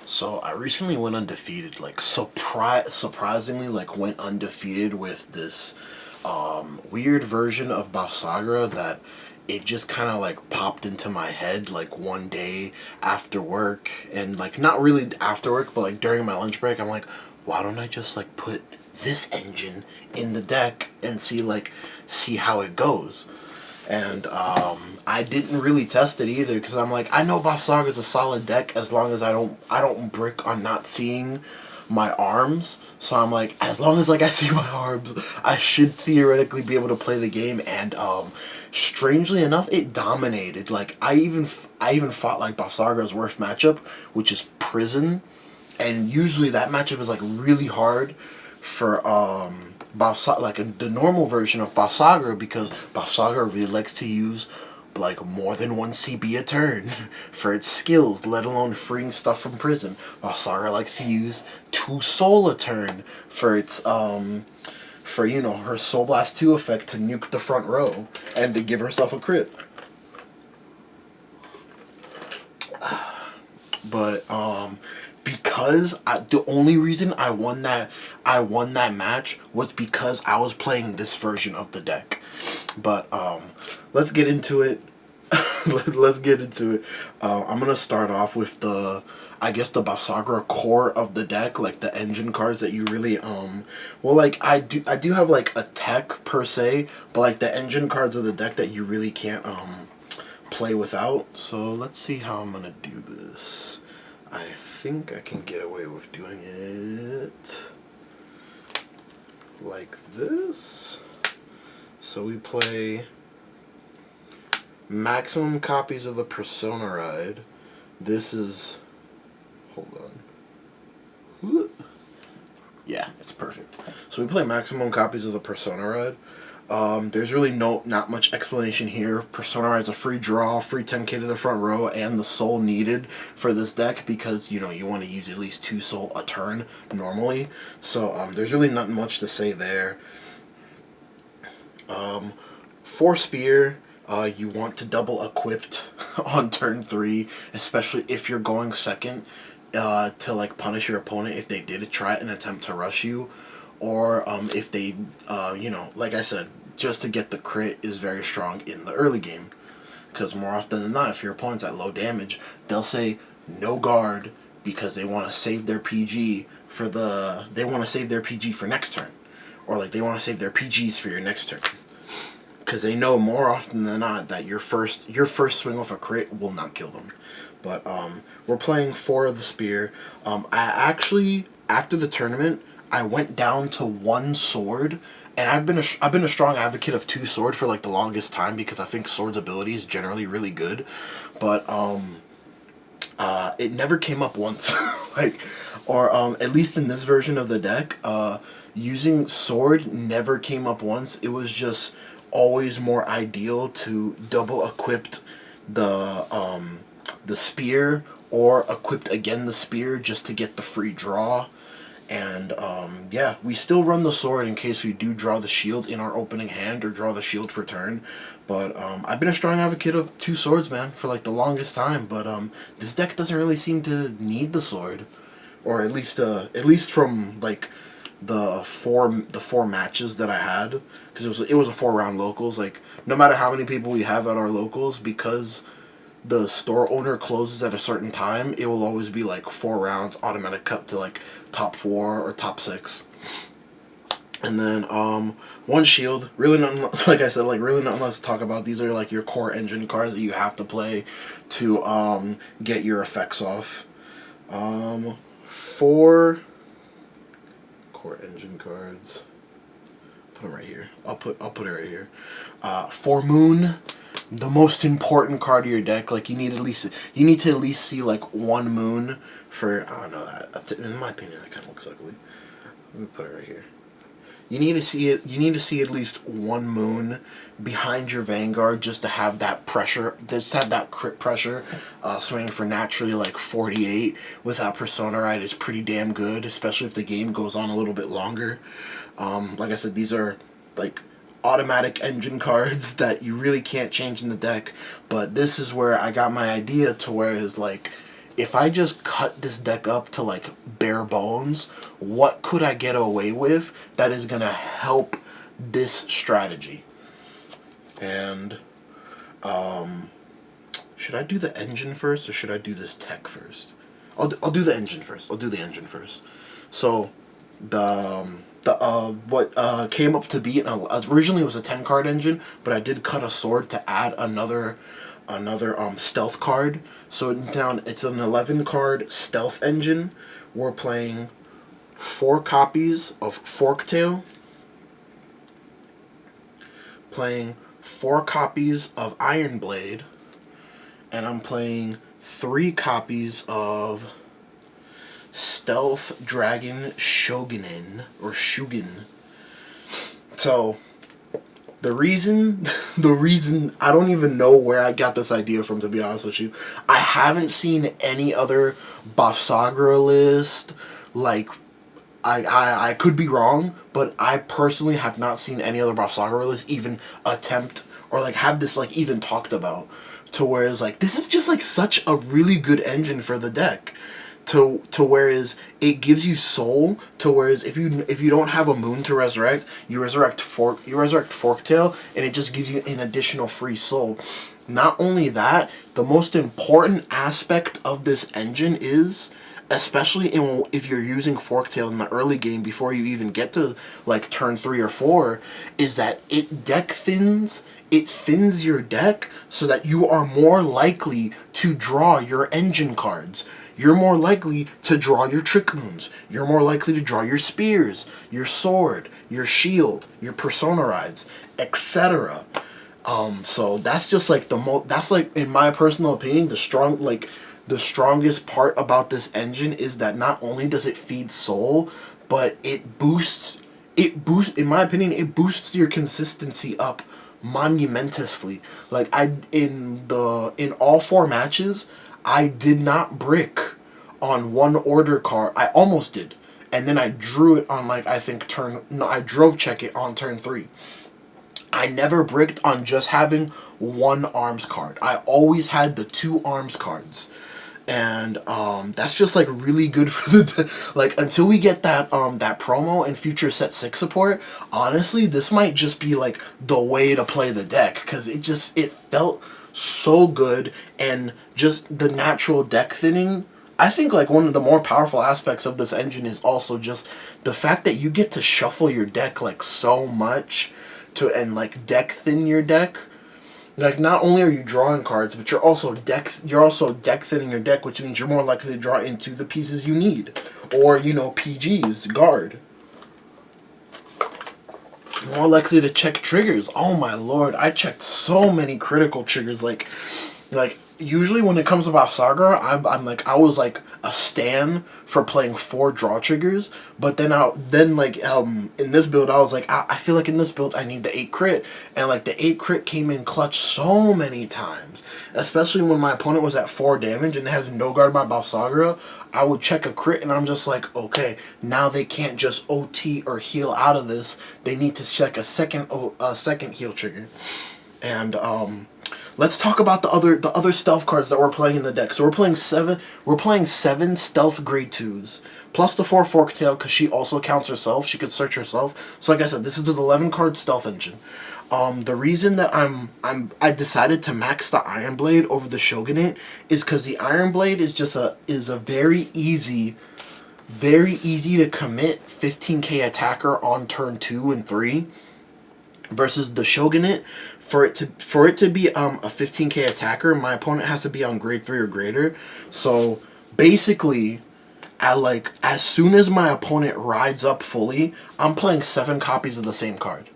So I recently went undefeated, like surprisingly, like went undefeated with this weird version of BAVSARGRA that it just kind of like popped into my head like one day after work, and like not really after work but like during my lunch break. I'm like, why don't I just like put this engine in the deck and see how it goes. And I didn't really test it either because I'm like, I know BAVSARGRA is a solid deck as long as I don't brick on not seeing my arms. So I'm like, as long as like I see my arms, I should theoretically be able to play the game. And strangely enough, it dominated. Like I even fought like BAVSARGRA's worst matchup, which is Prison, and usually that matchup is like really hard for the normal version of BAVSARGRA, because BAVSARGRA really likes to use like more than one CB a turn for its skills, let alone freeing stuff from Prison. BAVSARGRA likes to use 2 soul a turn for its for her Soul Blast 2 effect to nuke the front row and to give herself a crit. But because the only reason I won that match was because I was playing this version of the deck. But let's get into it. Let's get into it. I'm gonna start off with the BAVSARGRA core of the deck, like the engine cards that you really well, like I do have like a tech per se, but like the engine cards of the deck that you really can't play without. So let's see how I'm gonna do this. I think I can get away with doing it like this. So we play maximum copies of the Persona Ride. This is, hold on. Yeah, it's perfect. So we play maximum copies of the Persona Ride. There's really not much explanation here. Persona Ride is a free draw, free 10k to the front row, and the soul needed for this deck because you want to use at least 2 soul a turn normally. So there's really not much to say there. For Spear, you want to double equipped on turn 3, especially if you're going second, to like punish your opponent if they did try and attempt to rush you, or if they, like I said, just to get the crit is very strong in the early game. Because more often than not, if your opponent's at low damage, they'll say no guard because they want to save their PG for next turn, or like they want to save their PGs for your next turn, because they know more often than not that your first swing off a crit will not kill them. But we're playing for the Spear. I actually, after the tournament, I went down to 1 sword, and I've been a strong advocate of 2 sword for like the longest time because I think sword's ability is generally really good. But it never came up once, like, or at least in this version of the deck, using sword never came up once. It was just always more ideal to double equipped the spear, or equipped again the spear just to get the free draw. And yeah, we still run the sword in case we do draw the shield in our opening hand or draw the shield for turn. But I've been a strong advocate of 2 swords, man, for like the longest time. But this deck doesn't really seem to need the sword, or at least from like the four matches that I had, because it was a 4-round locals. Like, no matter how many people we have at our locals, because the store owner closes at a certain time, it will always be like 4 rounds, automatic cut to like top 4 or top 6. And then 1 shield, really nothing, like I said, like really nothing less to talk about. These are like your core engine cards that you have to play to get your effects off. 4 core engine cards. Put them right here. I'll put it right here. 4 Moon, the most important card of your deck. Like, you need to at least see like 1 moon for, I don't know, in my opinion that kind of looks ugly. Let me put it right here. You need to see at least 1 moon behind your Vanguard just to have that pressure, just have that crit pressure. Swinging for naturally like 48 without Persona Ride is pretty damn good, especially if the game goes on a little bit longer. Like I said, these are like automatic engine cards that you really can't change in the deck. But this is where I got my idea to where it's like, if I just cut this deck up to like bare bones, what could I get away with that is gonna help this strategy? And should I do the engine first or should I do this tech first? I'll do the engine first. I'll do the engine first. So what came up to be originally it was a 10 card engine, but I did cut a sword to add another stealth card. So it's an 11 card stealth engine. We're playing 4 copies of Forktail, playing 4 copies of Ironblade, and I'm playing 3 copies of Stealth Dragon Shogunin or Shugin. So the reason I don't even know where I got this idea from, to be honest with you. I haven't seen any other BAVSARGRA list. Like I could be wrong, but I personally have not seen any other BAVSARGRA list even attempt or like have this like even talked about, to where it's like this is just like such a really good engine for the deck. To whereas it gives you soul, to whereas if you don't have a moon to resurrect, you resurrect Forktail, and it just gives you an additional free soul. Not only that, the most important aspect of this engine is, especially if you're using Forktail in the early game before you even get to like turn 3 or 4, is that it thins your deck so that you are more likely to draw your engine cards. You're more likely to draw your trick moons. You're more likely to draw your spears, your sword, your shield, your persona rides, etc. So that's just like that's like, in my personal opinion, the strongest part about this engine is that not only does it feed soul, but it boosts, in my opinion, it boosts your consistency up monumentously. Like in all 4 matches, I did not brick on 1 order card. I almost did, and then I drew it on like I drove check it on turn 3. I never bricked on just having 1 arms card. I always had the 2 arms cards. And that's just like really good for like until we get that that promo and future set 6 support. Honestly, this might just be like the way to play the deck, because it felt so good, and just the natural deck thinning. I think like one of the more powerful aspects of this engine is also just the fact that you get to shuffle your deck like so much and like deck thin your deck. Like, not only are you drawing cards, but you're also deck thinning your deck, which means you're more likely to draw into the pieces you need, or PGs, guard. More likely to check triggers. Oh my lord, I checked so many critical triggers. Like usually when it comes to BAVSARGRA, I was like a stan for playing 4 draw triggers, but then in this build I was like I feel like in this build I need the 8 crit, and like the 8 crit came in clutch so many times, especially when my opponent was at 4 damage and they had no guard by BAVSARGRA. I would check a crit and I'm just like, okay, now they can't just OT or heal out of this. They need to check a second heal trigger. And let's talk about the other stealth cards that we're playing in the deck. So we're playing 7 stealth grade 2s plus the 4 Forktail, because she also counts herself. She could search herself. So like I said, this is an 11 card stealth engine. The reason that I decided to max the Ironblade over the Shogunate is because the Ironblade is a very easy to commit 15k attacker on turn 2 and 3, versus the Shogunate. For it to be a 15k attacker, my opponent has to be on grade 3 or greater. So basically, as soon as my opponent rides up fully, I'm playing 7 copies of the same card.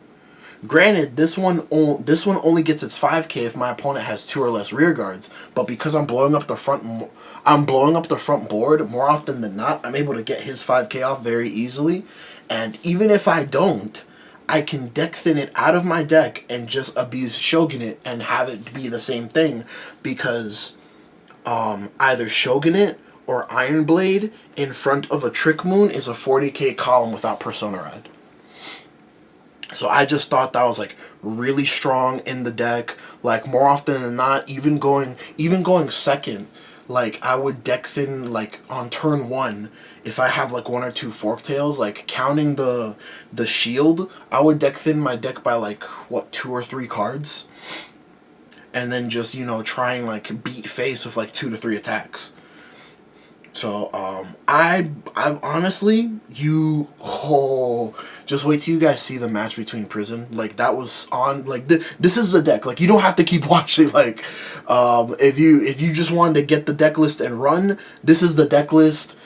Granted, this one only gets its 5k if my opponent has 2 or less rear guards, but because I'm blowing up the front board more often than not, I'm able to get his 5k off very easily. And even if I don't, I can deck thin it out of my deck and just abuse Shogunate and have it be the same thing, because either Shogunate or Ironblade in front of a Trick Moon is a 40k column without Persona Ride. So I just thought that was like really strong in the deck. Like more often than not, even going second, like I would deck thin like on turn 1 if I have like 1 or 2 forktails, like counting the shield, I would deck thin my deck by like what 2 or 3 cards, and then just, you know, try and like beat face with like 2 to 3 attacks. So I honestly, just wait till you guys see the match between Prison. Like that was on, like this is the deck. Like you don't have to keep watching. Like if you just wanted to get the deck list and run, this is the deck list.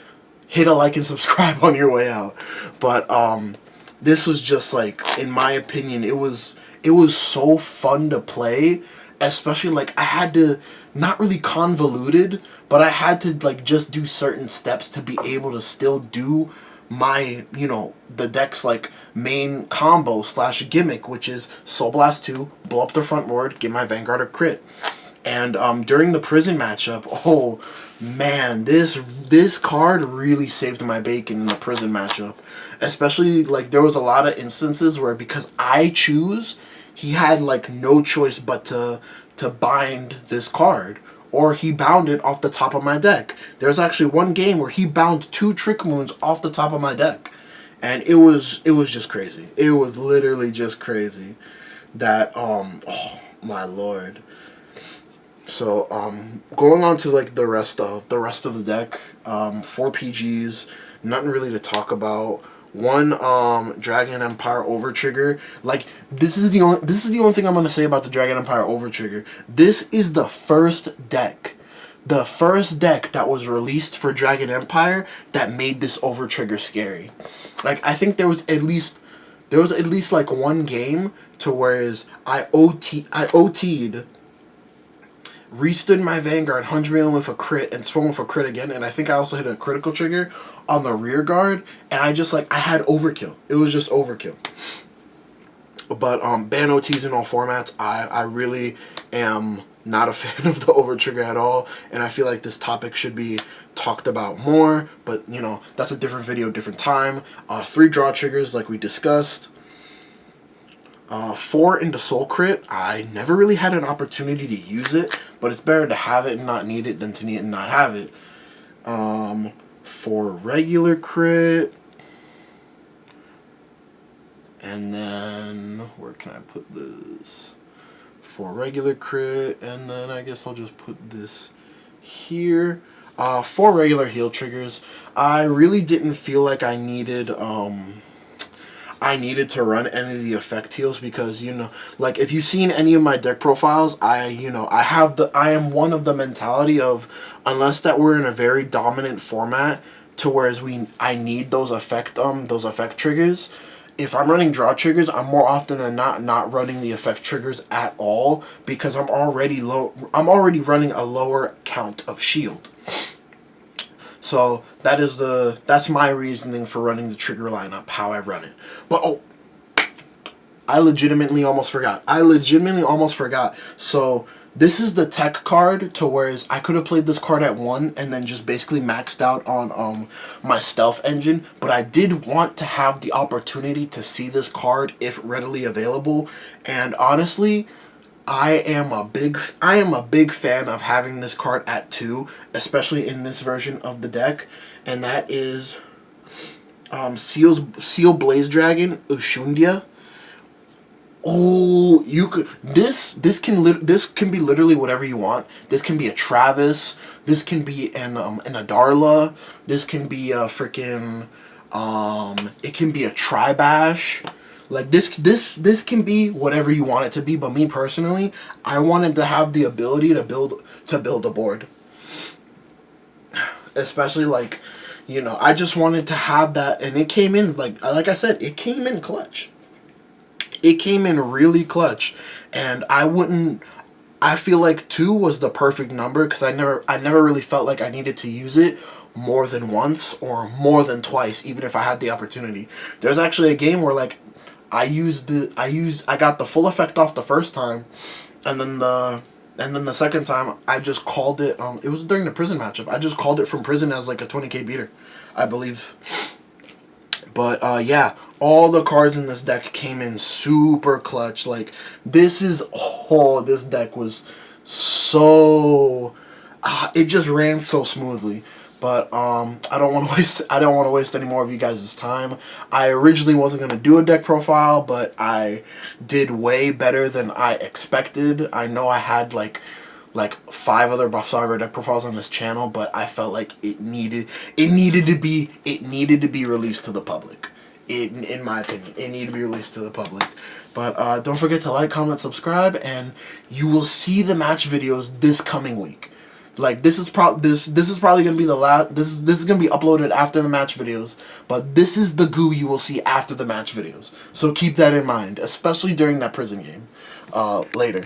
Hit a like and subscribe on your way out. But this was just like, in my opinion, it was so fun to play. Especially like I had to, not really convoluted, but I had to like just do certain steps to be able to still do my, you know, the deck's like main combo / gimmick, which is Soul Blast 2, blow up the front board, give my Vanguard a crit. And during the Prison matchup, oh man, this card really saved my bacon in the Prison matchup. Especially like there was a lot of instances where, because I choose, he had like no choice but to bind this card, or he bound it off the top of my deck. There's actually one game where he bound 2 Trick Moons off the top of my deck, and it was just crazy. It was literally just crazy. That oh my lord. So going on to like the rest of the deck, 4 PGs, nothing really to talk about. 1 Dragon Empire Overtrigger. Like this is the only thing I'm gonna say about the Dragon Empire Overtrigger. This is the first deck that was released for Dragon Empire that made this Overtrigger scary. Like I think there was at least like 1 game to whereas I OT'd, restood my Vanguard, 100 million with a crit, and swung with a crit again, and I think I also hit a critical trigger on the rear guard, and I just like, I had overkill. It was just overkill. But ban OTs in all formats, I really am not a fan of the Overtrigger at all, and I feel like this topic should be talked about more, but you know, that's a different video, different time. 3 draw triggers like we discussed. 4 into Soul Crit. I never really had an opportunity to use it, but it's better to have it and not need it than to need it and not have it. 4 regular crit. And then, where can I put this? 4 regular crit, and then I guess I'll just put this here. 4 regular heal triggers. I really didn't feel like I needed to run any of the effect heals, because, you know, like if you've seen any of my deck profiles, I am one of the mentality of, unless that we're in a very dominant format to whereas I need those effect triggers. If I'm running draw triggers, I'm more often than not running the effect triggers at all, because I'm already running a lower count of shield. So that's my reasoning for running the trigger lineup, how I run it. But I legitimately almost forgot. So this is the tech card to whereas I could have played this card at 1 and then just basically maxed out on my stealth engine, but I did want to have the opportunity to see this card if readily available. And honestly, I am a big fan of having this card at 2, especially in this version of the deck, and that is Seal Blaze Dragon Ushundia. Oh, you could this can be literally whatever you want. This can be a Travis. This can be an Adarla. This can be a freaking it can be a Tribash. Like this can be whatever you want it to be, but me personally, I wanted to have the ability to build a board. Especially like, you know, I just wanted to have that, and it came in like I said, it came in clutch. It came in really clutch, and I feel like 2 was the perfect number, because I never really felt like I needed to use it more than once or more than twice, even if I had the opportunity. There's actually a game where like I got the full effect off the first time, and then the second time I just called it. It was during the Prison matchup. I just called it from Prison as like a 20k beater, I believe. But yeah, all the cards in this deck came in super clutch. Like this deck was so. it just ran so smoothly. But I don't want to waste any more of you guys' time. I originally wasn't gonna do a deck profile, but I did way better than I expected. I know I had like 5 other BAVSARGRA deck profiles on this channel, but I felt like it needed to be released to the public. In my opinion, it needed to be released to the public. But don't forget to like, comment, subscribe, and you will see the match videos this coming week. Like this is probably gonna be the last. This is gonna be uploaded after the match videos, but this is the goo you will see after the match videos. So keep that in mind, especially during that prison game. Later.